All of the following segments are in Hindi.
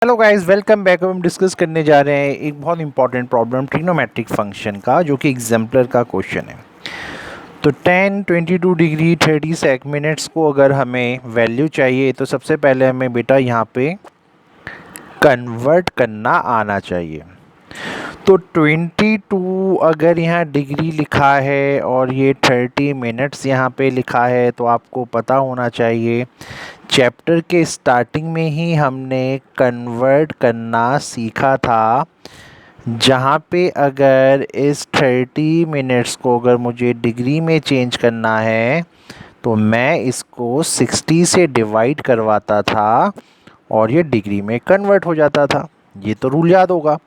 Hello guys, welcome back. हम डिस्कस करने जा रहे हैं एक बहुत इंपॉर्टेंट प्रॉब्लम ट्रिग्नोमेट्रिक फंक्शन का, जो कि एग्जाम्पलर का क्वेश्चन है। तो tan 22 डिग्री 30 मिनट्स को अगर हमें वैल्यू चाहिए तो सबसे पहले हमें बेटा यहाँ पे कन्वर्ट करना आना चाहिए। तो 22 अगर यहाँ डिग्री लिखा है और ये 30 मिनट्स यहाँ पे लिखा है, तो आपको पता होना चाहिए चैप्टर के स्टार्टिंग में ही हमने कन्वर्ट करना सीखा था, जहाँ पे अगर इस 30 मिनट्स को अगर मुझे डिग्री में चेंज करना है तो मैं इसको 60 से डिवाइड करवाता था और ये डिग्री में कन्वर्ट हो जाता था। ये तो रूल याद होगा।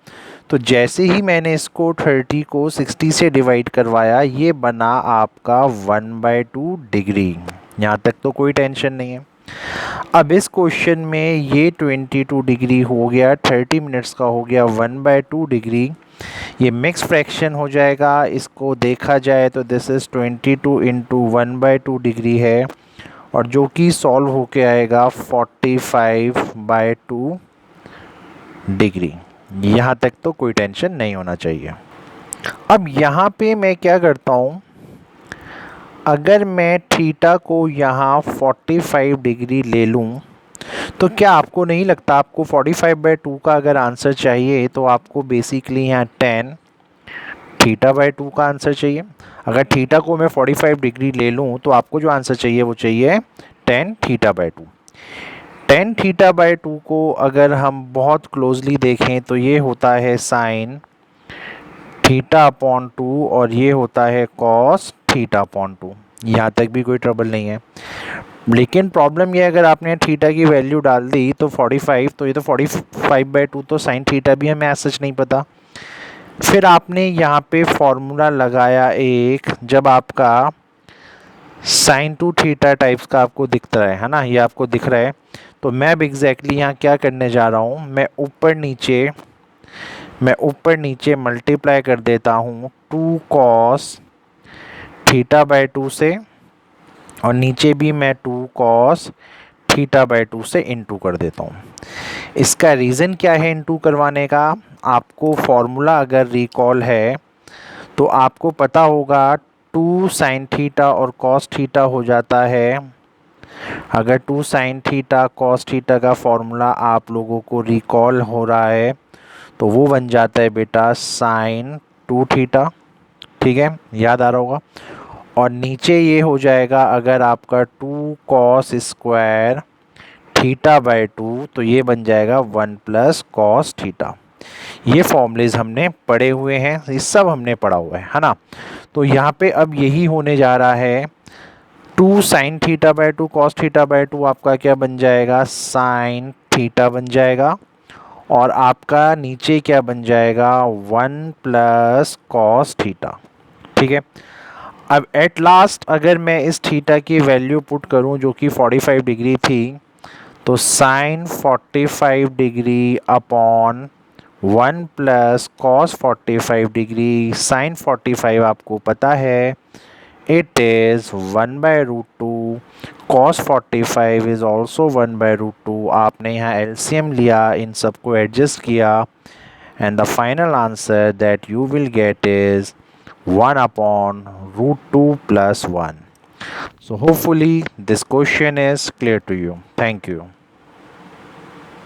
तो जैसे ही मैंने इसको 30 को 60 से डिवाइड करवाया, ये बना आपका 1/2 डिग्री। यहाँ तक तो कोई टेंशन नहीं है। अब इस क्वेश्चन में ये 22 डिग्री हो गया, 30 मिनट्स का हो गया 1/2 डिग्री। ये मिक्स फ्रैक्शन हो जाएगा। इसको देखा जाए तो दिस इज़ 22 इंटू 1/2 डिग्री है, और जो कि सॉल्व होके आएगा 45/2 डिग्री। यहाँ तक तो कोई टेंशन नहीं होना चाहिए। अब यहाँ पे मैं क्या करता हूँ, अगर मैं थीटा को यहाँ 45 डिग्री ले लूँ तो क्या आपको नहीं लगता, आपको 45/2 का अगर आंसर चाहिए तो आपको बेसिकली यहाँ tan θ/2 का आंसर चाहिए। अगर थीटा को मैं 45 डिग्री ले लूँ तो आपको जो आंसर चाहिए वो चाहिए tan θ/2। tan θ/2 को अगर हम बहुत क्लोजली देखें तो ये होता है साइन θ/2 और ये होता है कॉस θ/2। यहाँ तक भी कोई ट्रबल नहीं है। लेकिन प्रॉब्लम ये, अगर आपने थीटा की वैल्यू डाल दी तो 45, तो ये तो 45/2 तो साइन थीटा भी हमें सच नहीं पता। फिर आपने यहाँ पे फॉर्मूला लगाया एक, जब आपका साइन 2 थीटा टाइप्स का आपको दिख रहा है ना, ये आपको दिख रहा है। तो मैं अब एग्जैक्टली यहाँ क्या करने जा रहा हूँ, मैं ऊपर नीचे मल्टीप्लाई कर देता हूँ 2 कॉस θ/2 से, और नीचे भी मैं 2 कॉस θ/2 से इंटू कर देता हूँ। इसका रीज़न क्या है इंटू करवाने का, आपको फॉर्मूला अगर रिकॉल है तो आपको पता होगा 2 साइन थीटा और कॉस थीटा हो जाता है। अगर 2 साइन थीटा कॉस थीटा का फॉर्मूला आप लोगों को रिकॉल हो रहा है तो वो बन जाता है बेटा साइन 2 थीटा। ठीक है, याद आ रहा होगा। और नीचे ये हो जाएगा अगर आपका 2 कॉस स्क्वायर θ/2, तो ये बन जाएगा 1 प्लस कॉस थीटा। ये फॉर्मूलेज हमने पढ़े हुए हैं, ये सब हमने पढ़ा हुआ है ना। तो यहाँ पे अब यही होने जा रहा है, 2 साइन θ/2 कॉस θ/2 आपका क्या बन जाएगा, साइन थीटा बन जाएगा। और आपका नीचे क्या बन जाएगा, 1 प्लस कॉस थीटा। ठीक है। अब एट लास्ट अगर मैं इस थीटा की वैल्यू पुट करूं जो कि 45 डिग्री थी, तो sine 45 degree upon 1 plus cos 45 degree. Sine 45 आपको पता है it is 1/√2, cos 45 is also 1/√2। आपने यहाँ एलसीएम लिया, इन सबको एडजस्ट किया, and the final answer that you will get is 1/√2 plus 1. So hopefully this question is clear to you. Thank you.